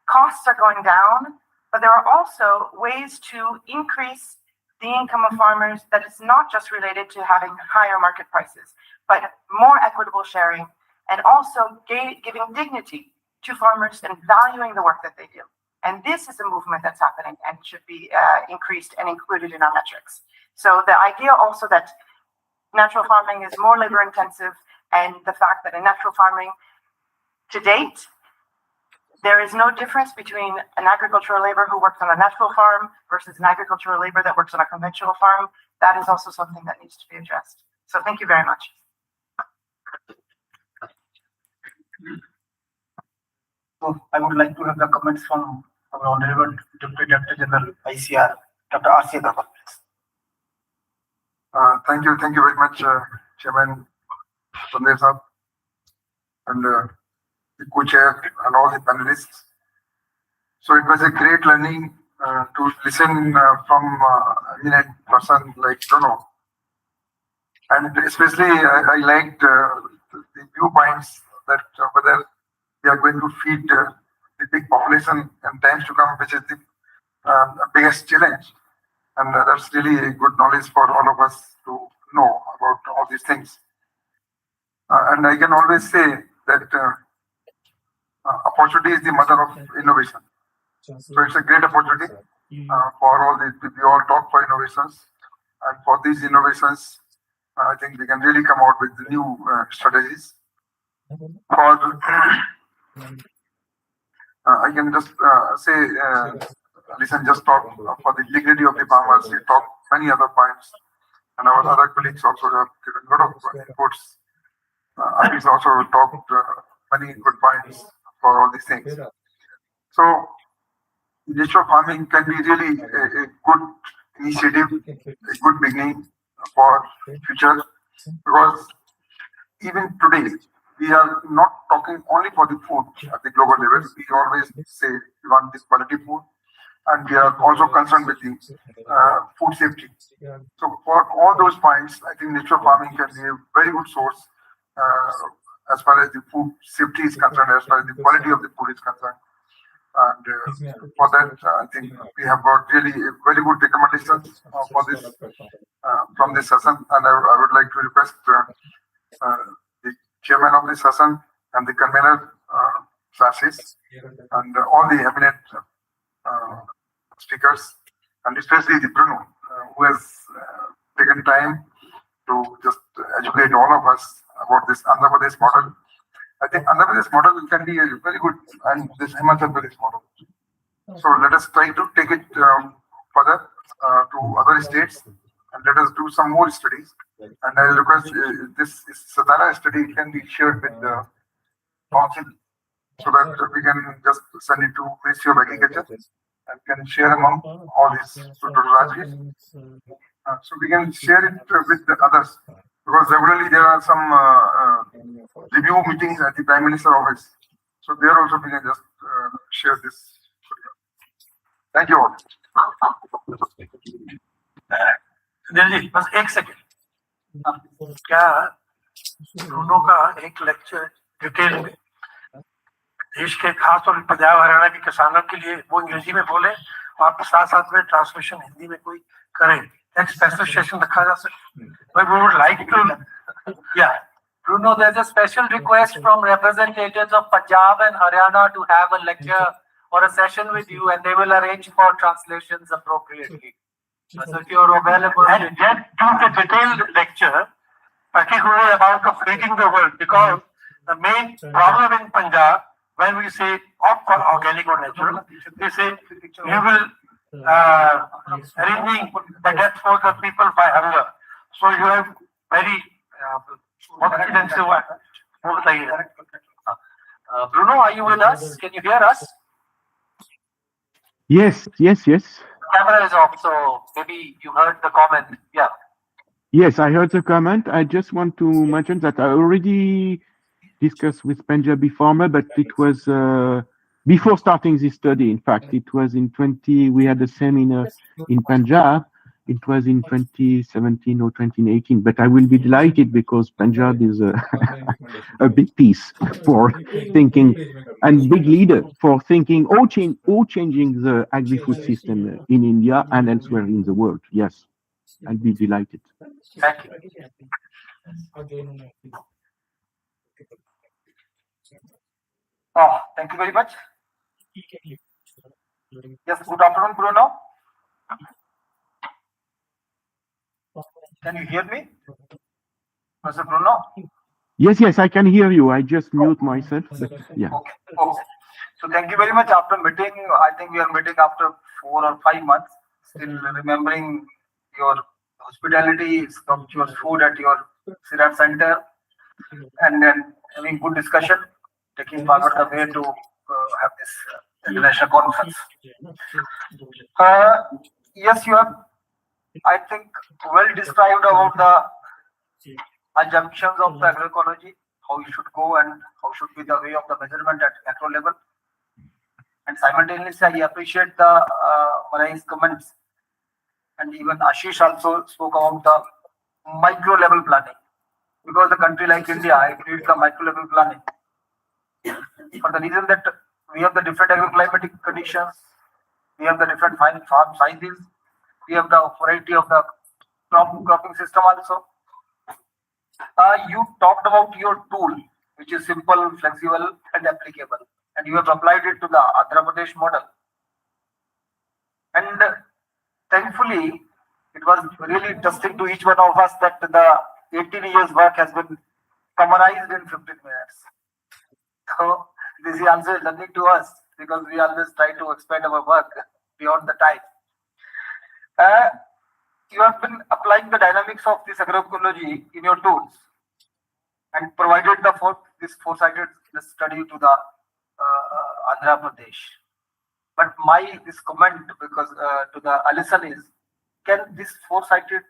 costs are going down, but there are also ways to increase the income of farmers that is not just related to having higher market prices, but more equitable sharing, and also giving dignity to farmers and valuing the work that they do. And this is a movement that's happening and should be increased and included in our metrics. So the idea also that natural farming is more labor intensive, and the fact that in natural farming to date, there is no difference between an agricultural labor who works on a natural farm versus an agricultural labor that works on a conventional farm. That is also something that needs to be addressed. So thank you very much. So I would like to have the comments from our Honorable Deputy Director General ICR, Dr. R.C. Agarwal. Thank you very much, Chairman Sandeep Saab, and the co-chair and all the panelists. So it was a great learning to listen from eminent person like Bruno, and especially I liked the viewpoints that whether we are going to feed the big population in times to come, which is the biggest challenge. And that's really a good knowledge for all of us to know about all these things. And I can always say that opportunity is the mother of innovation. So it's a great opportunity for all the, we all talk for innovations. And for these innovations, I think we can really come out with new strategies. For I can just say, listen, just talk for the dignity of the farmers. We talk many other points, and our other colleagues also have given a lot of inputs. Others also talked many good points for all these things. So, natural farming can be really a good initiative, a good beginning for future, because even today, we are not talking only for the food at the global level. We always say we want this quality food, and we are also concerned with the food safety. So for all those points, I think natural farming can be a very good source as far as the food safety is concerned, as far as the quality of the food is concerned. And for that, I think we have got really very good recommendations for this from this session. And I would like to request the chairman of this session and the convener, Francis, and all the eminent speakers, and especially the Bruno, who has taken time to just educate all of us about this Andhra Pradesh model. I think Andhra Pradesh model can be very good, and this Himachal Pradesh model. So let us try to take it further to other states, and let us do some more studies. And I request this Satara study can be shared with the council, so that we can just send it to Ministry of Agriculture and can share among all these Rajis. So we can share it with the others, because regularly there are some review meetings at the Prime Minister office. So there also we can just share this. Thank you all. Delhi बस एक second, क्या Bruno का एक lecture detail में देश के खास तौर पर पंजाब हरियाणा के किसानों के लिए वो अंग्रेजी में बोले और साथ साथ में ट्रांसलेशन हिंदी में कोई करे, एक स्पेशल सेशन रखा जा सकता है. But we would like to, yeah, Bruno, there's a special request from representatives of Punjab and Haryana to have a lecture or a session with you, and they will arrange for translations appropriately. So if you're available, and then do the detailed lecture, particularly about of feeding the world, because the main problem in Punjab, when we say organic or natural, they say you will arranging the death for the people by hunger. So you have very extensive work. Bruno, are you with us? Can you hear us? Yes. Camera is off, so maybe you heard the comment. Yeah. Yes, I heard the comment. I just want to mention that I already discussed with Punjabi farmer, but it was before starting this study. In fact, it was in we had a seminar in Punjab. It was in 2017 or 2018, but I will be delighted because Punjab is a big piece for thinking and big leader for thinking or changing the agri-food system in India and elsewhere in the world. Yes, I'll be delighted. Thank you. Thank you very much. Yes, good afternoon, Bruno. Can you hear me, Mr. Bruno? Yes, I can hear you. I just mute myself. But yeah. Okay. So thank you very much. After meeting, I think we are meeting after 4 or 5 months. Still remembering your hospitality, sumptuous food at your Sirat Center, and then having good discussion, taking forward the way to have this international conference. Yes, you have, I think, well described about the assumptions of the agroecology, how you should go and how should be the way of the measurement at macro level. And simultaneously, I appreciate the Marai's comments, and even Ashish also spoke about the micro level planning, because the country like India, it needs the micro level planning for the reason that we have the different agroclimatic conditions, we have the different farm sizes, we have the variety of the cropping system also. You talked about your tool, which is simple, flexible, and applicable, and you have applied it to the Andhra Pradesh model. And thankfully, it was really interesting to each one of us that the 18 years work has been summarized in 15 minutes. So this is also a learning to us, because we always try to expand our work beyond the time. You have been applying the dynamics of this agroecology in your tools and provided this foresighted study to the Andhra Pradesh. But this comment, because to the Alison is, can this foresighted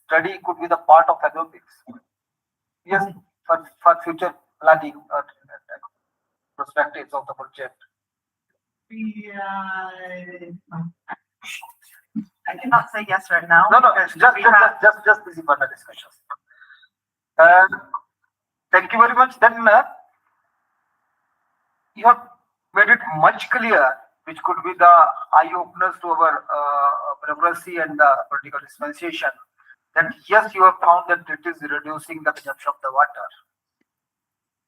study could be the part of agronomics? Yes, for future planning perspectives of the project. I cannot say yes right now. No, just this is further discussions. thank you very much. Then you have made it much clear, which could be the eye openers to our bureaucracy and the political dispensation, that yes, you have found that it is reducing the consumption of the water.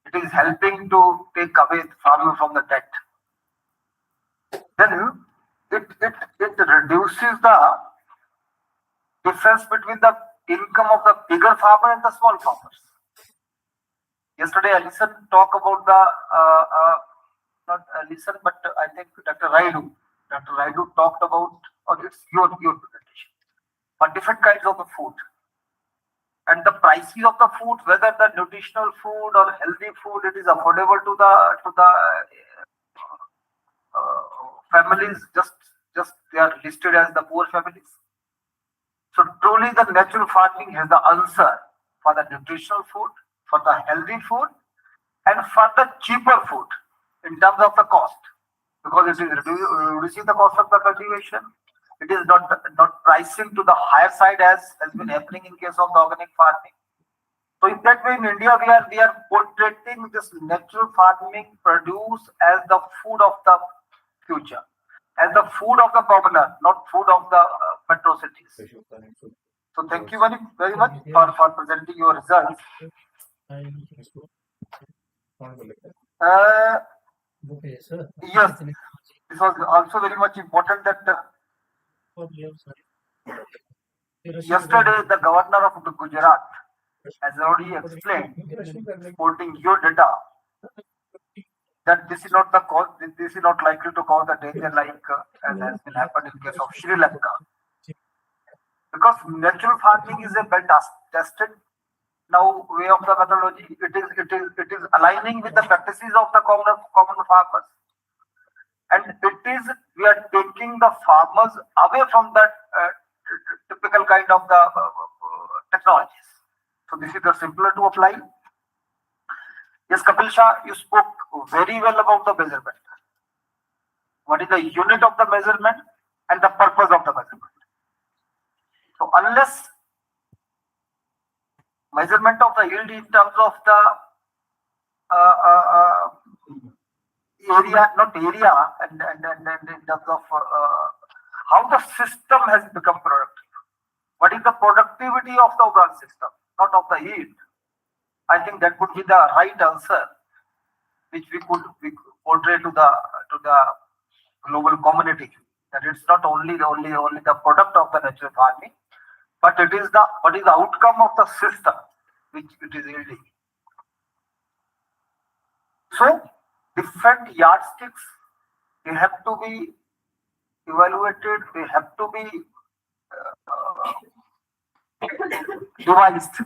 It is helping to take away the farmer from the debt. Then it reduces the difference between the income of the bigger farmer and the small farmers. Yesterday, I listened talk about the not listen, but I think Dr. Raidu talked about, or it's your presentation, for different kinds of the food and the prices of the food, whether the nutritional food or healthy food, it is affordable to the families. Just they are listed as the poor families. So truly, the natural farming has the answer for the nutritional food, for the healthy food, and for the cheaper food in terms of the cost, because it is reducing the cost of the cultivation. It is not pricing to the higher side as has been happening in case of the organic farming. So in that way, in India, we are portraying this natural farming produce as the food of the future, as the food of the commoner, not food of the metro cities. So thank you very much for presenting your results. Yes, this was also very much important that yesterday the governor of the Gujarat has already explained, quoting your data, that this is not the cause. This is not likely to cause the danger like as has been happened in case of Sri Lanka, because natural farming is a well tested now way of the methodology. It is aligning with the practices of the common farmers, and we are taking the farmers away from that typical kind of the technologies. So this is the simpler to apply. Yes, Kapil Shah, you spoke very well about the measurement. What is the unit of the measurement and the purpose of the measurement? So unless measurement of the yield in terms of the area, not area, and in terms of how the system has become productive. What is the productivity of the overall system, not of the yield? I think that would be the right answer, which we could portray to the global community. That it's not only the product of the natural farming, but it is what is the outcome of the system which it is yielding. So different yardsticks, they have to be evaluated, they have to be devised,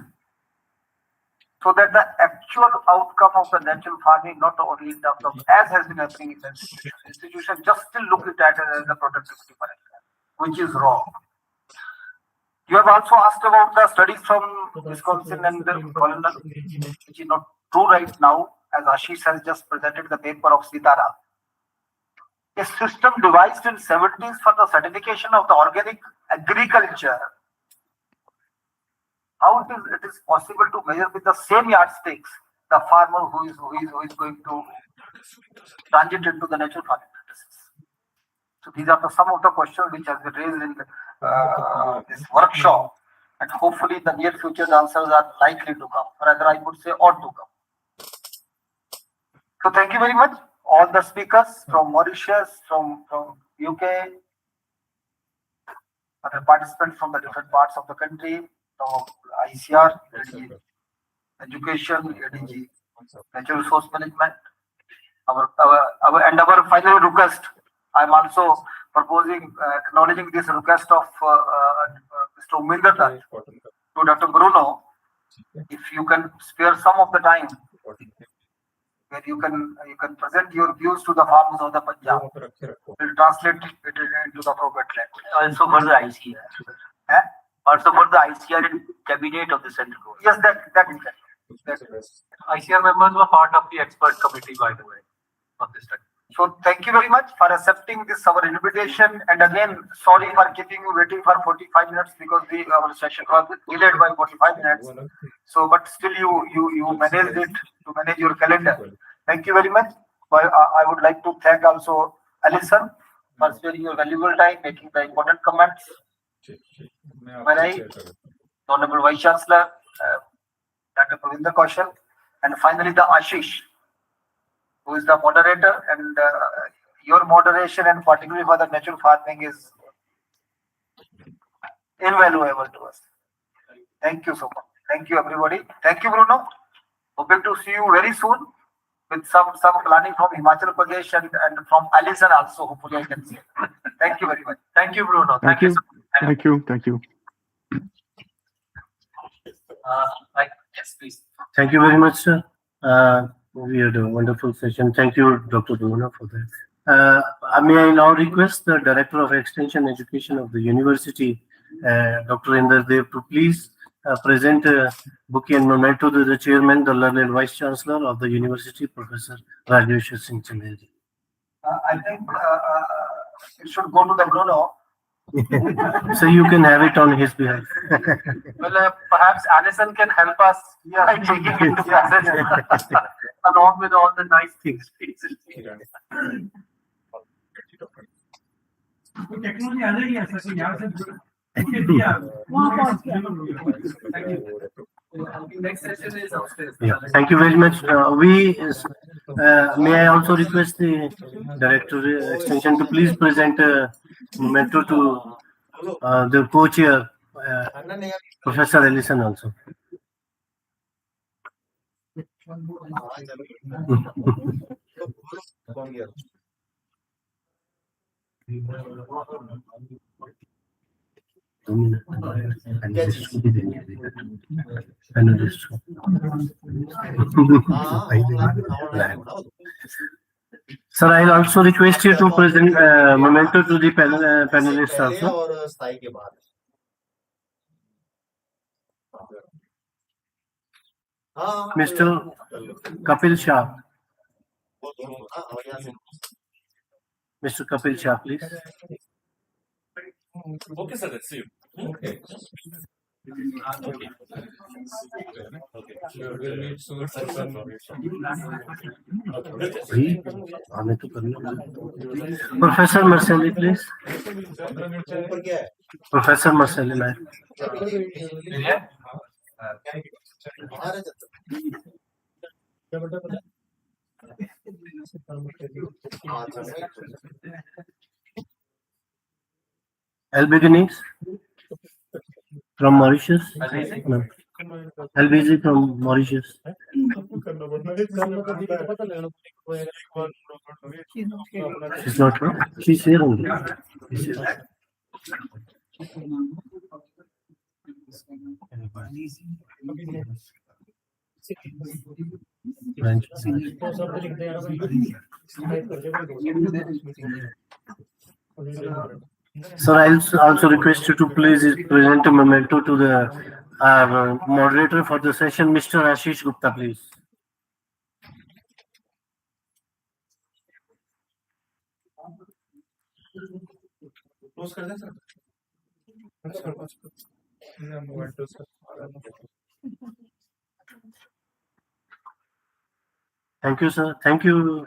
so that the actual outcome of the natural farming, not only in terms of as has been happening in the institution, just still look at it as the productivity parameter, which is wrong. You have also asked about the studies from Wisconsin and Colonel, which is not true right now, as Ashish has just presented the paper of Sitara. A system devised in 70s for the certification of the organic agriculture. How it is possible to measure with the same yardsticks the farmer who is going to transit into the natural farming practices? So these are some of the questions which have been raised in this workshop, and hopefully the near future the answers are likely to come, or rather I would say ought to come. So thank you very much, all the speakers from Mauritius, from UK, other participants from the different parts of the country, from ICR, ADG Education, ADG Natural Resource Management. Our final request, I'm also proposing, acknowledging this request of Mr. Uminder to Dr. Bruno, if you can spare some of the time, where you can present your views to the farmers of the Punjab. We'll translate it into the appropriate language. Also for the ICR. Also for the ICR and cabinet of the central government. Yes, that ICR members were part of the expert committee, by the way, on this study. So thank you very much for accepting this our invitation. And again, sorry for keeping you waiting for 45 minutes because our session was delayed by 45 minutes. So, but still you managed it to manage your calendar. Thank you very much. I would like to thank also Alison for sparing your valuable time, making the important comments. Honorable Vice Chancellor, Dr. Pravinder Kaushal, and finally the Ashish, who is the moderator, and your moderation and particularly for the natural farming is invaluable to us. Thank you so much. Thank you, everybody. Thank you, Bruno. Hoping to see you very soon with some planning from Himachal Pradesh and from Alison also. Hopefully, I can see. Thank you very much. Thank you, Bruno. Thank you. So much. Thank you. Thank you. Yes, please. Thank you very much, sir. We had a wonderful session. Thank you, Dr. Bruna, for that. May I now request the Director of Extension Education of the University, Dr. Inder Dev, to please present a bouquet and memento to the Chairman, the learned Vice Chancellor of the University, Professor Rajesh Singh Chanderi. I think it should go to the Bruno. So you can have it on his behalf. Well, perhaps Alison can help us by taking it to process along with all the nice things. Next session is upstairs. Yeah. Thank you very much. May I also request the Director of Extension to please present a memento to the co-chair, Professor Ellison also. Sir, I'll also request you to present memento to the panelists also. Mr. Kapil Shah. Mr. Kapil Shah, please. Okay, sir, let's see you. Okay. Professor Marcelli, please. Professor Marcelli, Albigenix from Mauritius. No. LBZ from Mauritius. She's not here. She's here only. She's here. Sir, I'll also request you to please present a memento to the moderator for the session, Mr. Ashish Gupta, please. Thank you, sir. Thank you.